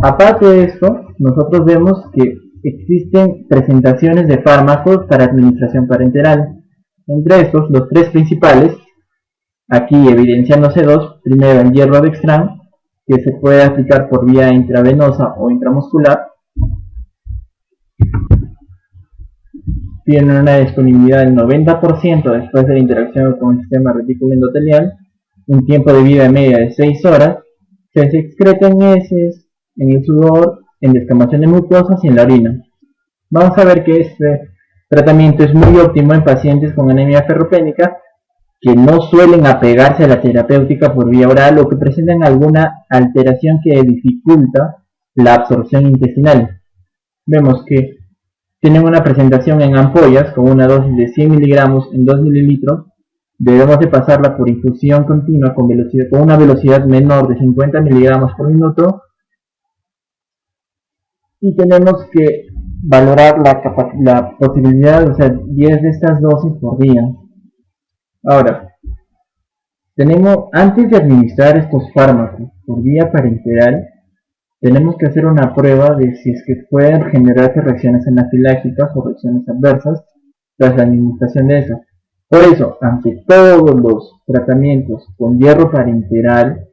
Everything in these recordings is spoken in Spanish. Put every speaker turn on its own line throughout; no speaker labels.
Aparte de esto, nosotros vemos que existen presentaciones de fármacos para administración parenteral. Entre estos, los tres principales, aquí evidenciándose dos: primero el hierro dextran, que se puede aplicar por vía intravenosa o intramuscular, tiene una disponibilidad del 90% después de la interacción con el sistema retículo endotelial, un tiempo de vida media de 6 horas, se excreta en heces, en el sudor, en descamación de mucosas y en la orina. Vamos a ver que este tratamiento es muy óptimo en pacientes con anemia ferropénica que no suelen apegarse a la terapéutica por vía oral o que presentan alguna alteración que dificulta la absorción intestinal. Vemos que tienen una presentación en ampollas con una dosis de 100 miligramos en 2 mililitros. Debemos de pasarla por infusión continua con una velocidad menor de 50 miligramos por minuto, y tenemos que valorar la posibilidad de usar 10 de estas dosis por día. Ahora, antes de administrar estos fármacos por vía parenteral, tenemos que hacer una prueba de si es que pueden generarse reacciones anafilácticas o reacciones adversas tras la administración de esas. Por eso, ante todos los tratamientos con hierro parenteral,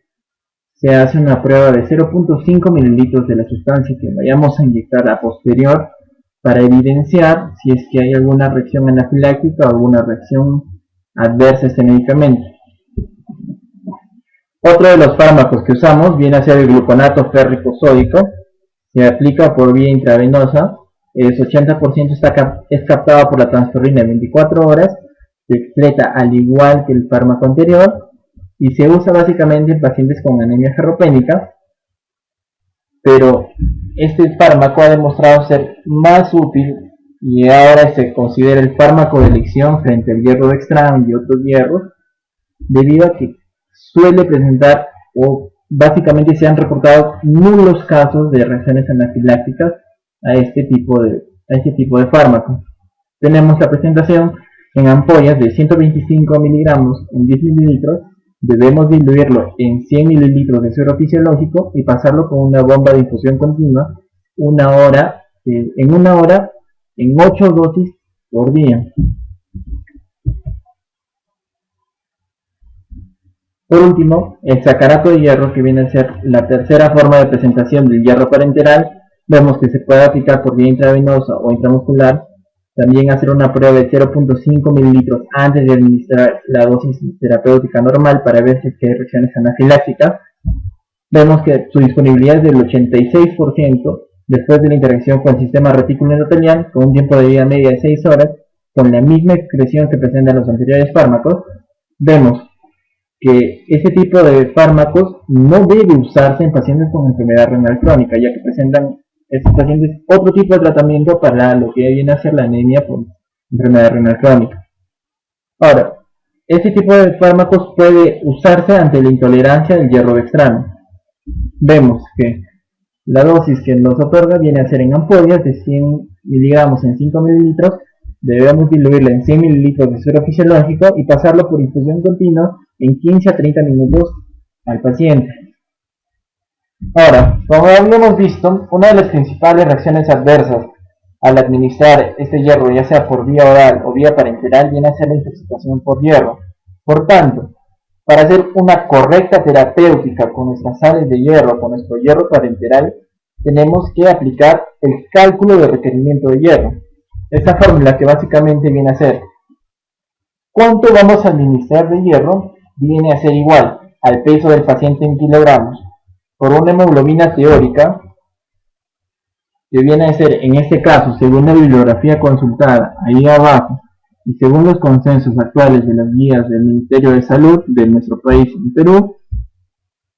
se hace una prueba de 0.5 mililitros de la sustancia que vayamos a inyectar a posterior para evidenciar si es que hay alguna reacción anafiláctica o alguna reacción adversa a este medicamento. Otro de los fármacos que usamos viene a ser el gluconato férrico sódico. Se aplica por vía intravenosa, su 80% es captado por la transferrina en 24 horas, se excreta al igual que el fármaco anterior y se usa básicamente en pacientes con anemia ferropénica, pero este fármaco ha demostrado ser más útil y ahora se considera el fármaco de elección frente al hierro dextran y otros hierros, debido a que suele presentar, o básicamente se han reportado nulos casos de reacciones anafilácticas a este tipo de fármaco. Tenemos la presentación en ampollas de 125 miligramos en 10 mililitros. Debemos diluirlo en 100 mililitros de suero fisiológico y pasarlo con una bomba de infusión continua en una hora en 8 dosis por día. Por último, el sacarato de hierro, que viene a ser la tercera forma de presentación del hierro parenteral, vemos que se puede aplicar por vía intravenosa o intramuscular. También hacer una prueba de 0.5 mililitros antes de administrar la dosis terapéutica normal para ver si hay reacciones anafilácticas. Vemos que su disponibilidad es del 86% después de la interacción con el sistema retículo endotelial, con un tiempo de vida media de 6 horas, con la misma excreción que presentan los anteriores fármacos. Vemos que este tipo de fármacos no debe usarse en pacientes con enfermedad renal crónica, ya que presentan estos pacientes otro tipo de tratamiento para lo que viene a ser la anemia por enfermedad renal crónica. Ahora, este tipo de fármacos puede usarse ante la intolerancia del hierro dextrano. Vemos que la dosis que nos otorga viene a ser en ampollas de 100 miligramos en 5 mililitros. Debemos diluirla en 100 mililitros de suero fisiológico y pasarlo por infusión continua en 15 a 30 minutos al paciente. Ahora, como habíamos visto, una de las principales reacciones adversas al administrar este hierro, ya sea por vía oral o vía parenteral, viene a ser la intoxicación por hierro. Por tanto, para hacer una correcta terapéutica con nuestras sales de hierro, con nuestro hierro parenteral, tenemos que aplicar el cálculo de requerimiento de hierro. Esta fórmula, que básicamente viene a ser cuánto vamos a administrar de hierro, viene a ser igual al peso del paciente en kilogramos por una hemoglobina teórica, que viene a ser, en este caso, según la bibliografía consultada ahí abajo y según los consensos actuales de las guías del Ministerio de Salud de nuestro país, en Perú,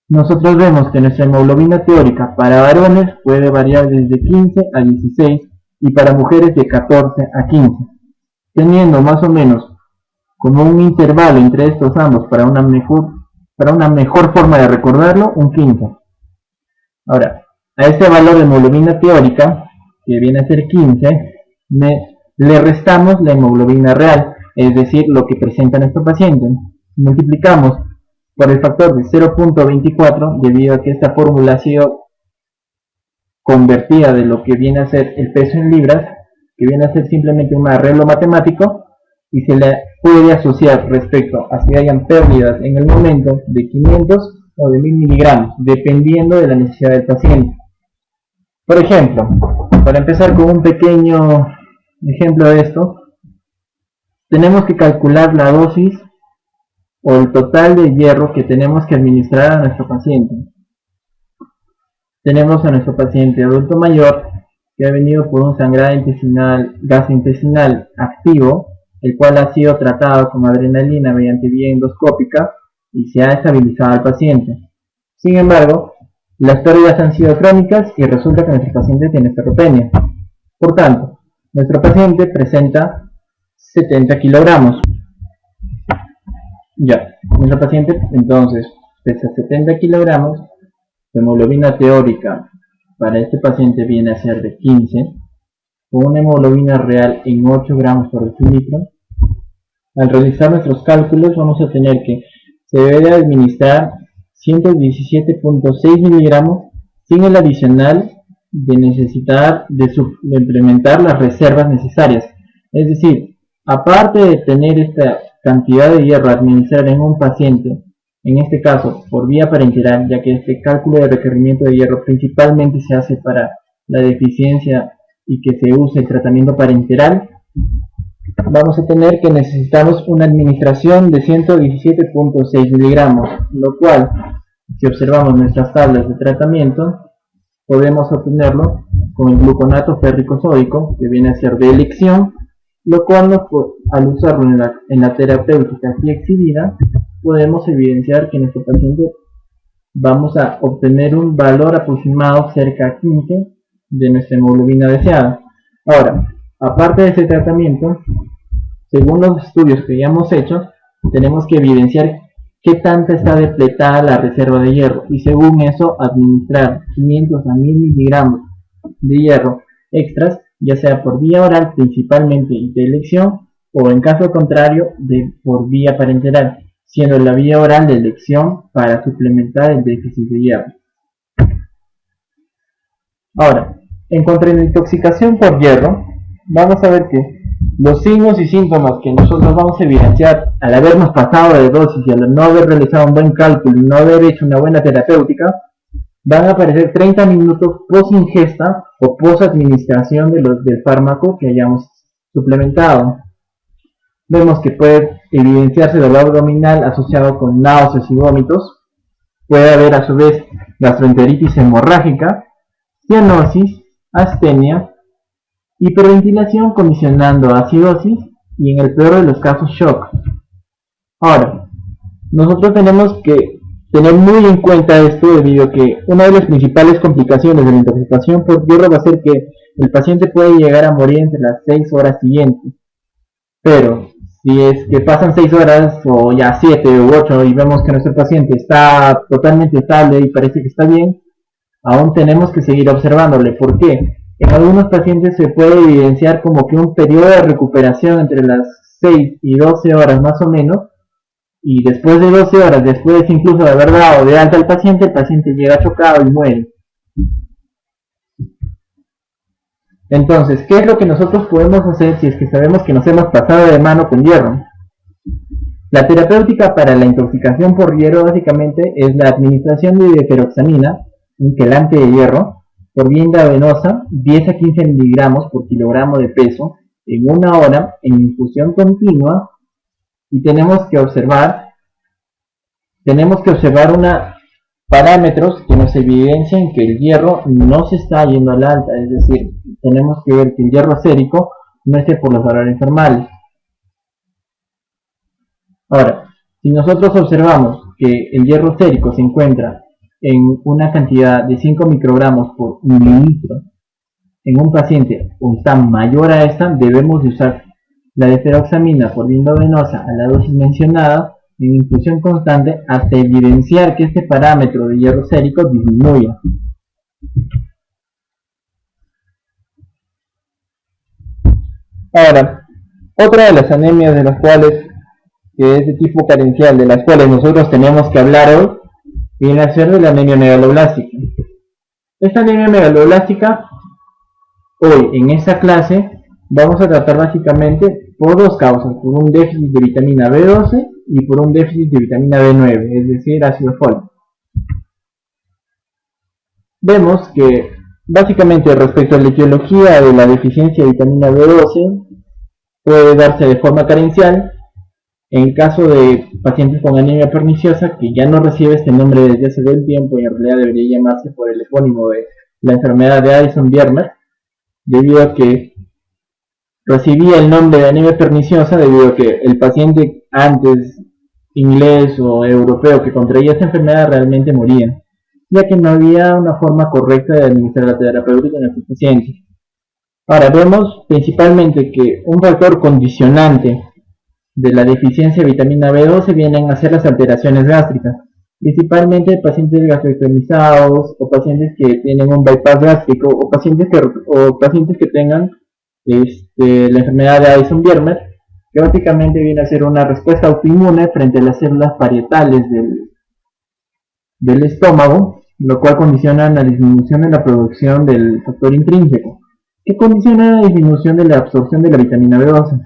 nosotros vemos que nuestra hemoglobina teórica para varones puede variar desde 15 a 16 y para mujeres de 14 a 15, teniendo más o menos como un intervalo entre estos ambos para una mejor forma de recordarlo, un 15. Ahora, a este valor de hemoglobina teórica, que viene a ser 15, le restamos la hemoglobina real, es decir, lo que presenta nuestro paciente. Multiplicamos por el factor de 0.24, debido a que esta fórmula ha sido convertida de lo que viene a ser el peso en libras, que viene a ser simplemente un arreglo matemático, y se le puede asociar respecto a si hayan pérdidas en el momento de 500 o de 1000 miligramos, dependiendo de la necesidad del paciente. Por ejemplo, para empezar con un pequeño ejemplo de esto, tenemos que calcular la dosis o el total de hierro que tenemos que administrar a nuestro paciente. Tenemos a nuestro paciente adulto mayor que ha venido por un sangrado intestinal, gastrointestinal activo, el cual ha sido tratado con adrenalina mediante vía endoscópica y se ha estabilizado al paciente. Sin embargo, las pérdidas han sido crónicas y resulta que nuestro paciente tiene sarcopenia. Por tanto, nuestro paciente presenta 70 kilogramos. Ya, nuestro paciente entonces pesa 70 kilogramos, su hemoglobina teórica para este paciente viene a ser de 15, con una hemoglobina real en 8 gramos por decilitro. Al realizar nuestros cálculos vamos a tener que se debe de administrar 117.6 miligramos sin el adicional de necesitar de implementar las reservas necesarias. Es decir, aparte de tener esta cantidad de hierro a administrar en un paciente, en este caso por vía parenteral, ya que este cálculo de requerimiento de hierro principalmente se hace para la deficiencia y que se use el tratamiento parenteral, vamos a tener que necesitamos una administración de 117.6 miligramos, lo cual, si observamos nuestras tablas de tratamiento, podemos obtenerlo con el gluconato férrico sódico, que viene a ser de elección, lo cual al usarlo en la terapéutica aquí exhibida, podemos evidenciar que en nuestro paciente vamos a obtener un valor aproximado cerca a 15 de nuestra hemoglobina deseada. Ahora, aparte de ese tratamiento, según los estudios que ya hemos hecho, tenemos que evidenciar qué tanta está depletada la reserva de hierro y según eso administrar 500 a 1000 miligramos de hierro extras, ya sea por vía oral principalmente y de elección, o en caso contrario por vía parenteral, siendo la vía oral de elección para suplementar el déficit de hierro. Ahora, en cuanto a la intoxicación por hierro, vamos a ver que los signos y síntomas que nosotros vamos a evidenciar al habernos pasado de dosis y al no haber realizado un buen cálculo y no haber hecho una buena terapéutica, van a aparecer 30 minutos post ingesta o post administración del fármaco que hayamos suplementado. Vemos que puede evidenciarse dolor abdominal asociado con náuseas y vómitos, puede haber a su vez gastroenteritis hemorrágica, cianosis, astenia, hiperventilación condicionando a acidosis y en el peor de los casos shock. Ahora, nosotros tenemos que tener muy en cuenta esto debido a que una de las principales complicaciones de la intoxicación por hierro va a ser que el paciente puede llegar a morir entre las 6 horas siguientes. Pero si es que pasan 6 horas o ya 7 u 8 y vemos que nuestro paciente está totalmente estable y parece que está bien, aún tenemos que seguir observándole. ¿Por qué? En algunos pacientes se puede evidenciar como que un periodo de recuperación entre las 6 y 12 horas más o menos, y después de 12 horas, después incluso de haber dado de alta al paciente, el paciente llega chocado y muere. Entonces, ¿qué es lo que nosotros podemos hacer si es que sabemos que nos hemos pasado de mano con hierro? La terapéutica para la intoxicación por hierro básicamente es la administración de deferoxamina, un quelante de hierro, por vía intravenosa, 10 a 15 miligramos por kilogramo de peso, en 1 hora, en infusión continua, y tenemos que observar parámetros que nos evidencian que el hierro no se está yendo al alta, es decir, tenemos que ver que el hierro sérico no esté por los valores normales. Ahora, si nosotros observamos que el hierro sérico se encuentra en una cantidad de 5 microgramos por mililitro en un paciente o está mayor a esta, debemos de usar la deferoxamina por vía endovenosa a la dosis mencionada en infusión constante hasta evidenciar que este parámetro de hierro sérico disminuya. Ahora, otra de las anemias de las cuales, que es de tipo carencial, de las cuales nosotros tenemos que hablar hoy, viene a ser de la anemia megaloblástica. Esta anemia megaloblástica, hoy en esta clase, vamos a tratar básicamente por dos causas, por un déficit de vitamina B12 y por un déficit de vitamina B9, es decir, ácido fólico. Vemos que básicamente respecto a la etiología de la deficiencia de vitamina B12 puede darse de forma carencial en caso de pacientes con anemia perniciosa, que ya no recibe este nombre desde hace buen tiempo y en realidad debería llamarse por el epónimo de la enfermedad de Addison-Birner, debido a que recibía el nombre de anemia perniciosa debido a que el paciente antes inglés o europeo que contraía esta enfermedad realmente moría, ya que no había una forma correcta de administrar la terapéutica en estos pacientes. Ahora vemos principalmente que un factor condicionante de la deficiencia de vitamina B12 vienen a ser las alteraciones gástricas, principalmente pacientes gastroenterizados o pacientes que tienen un bypass gástrico o pacientes que tengan la enfermedad de Addison-Birner, que básicamente viene a ser una respuesta autoinmune frente a las células parietales del estómago, lo cual condiciona la disminución de la producción del factor intrínseco, que condiciona la disminución de la absorción de la vitamina B12.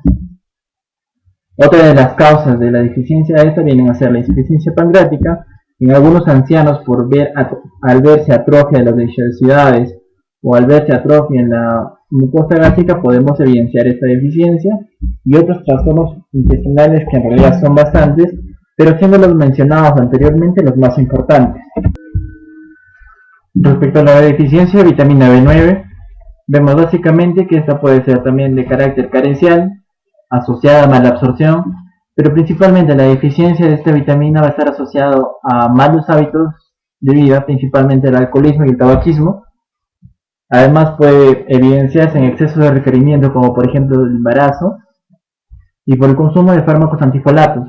Otra de las causas de la deficiencia de esta vienen a ser la insuficiencia pancreática. En algunos ancianos, al verse atrofia de las vellosidades o al verse atrofia en la mucosa gástrica, podemos evidenciar esta deficiencia, y otros trastornos intestinales que en realidad son bastantes, pero siendo los mencionados anteriormente los más importantes. Respecto a la deficiencia de vitamina B9, vemos básicamente que esta puede ser también de carácter carencial, asociada a mala absorción, pero principalmente la deficiencia de esta vitamina va a estar asociado a malos hábitos de vida, principalmente el alcoholismo y el tabaquismo. Además puede evidenciarse en exceso de requerimiento, como por ejemplo el embarazo, y por el consumo de fármacos antifolatos.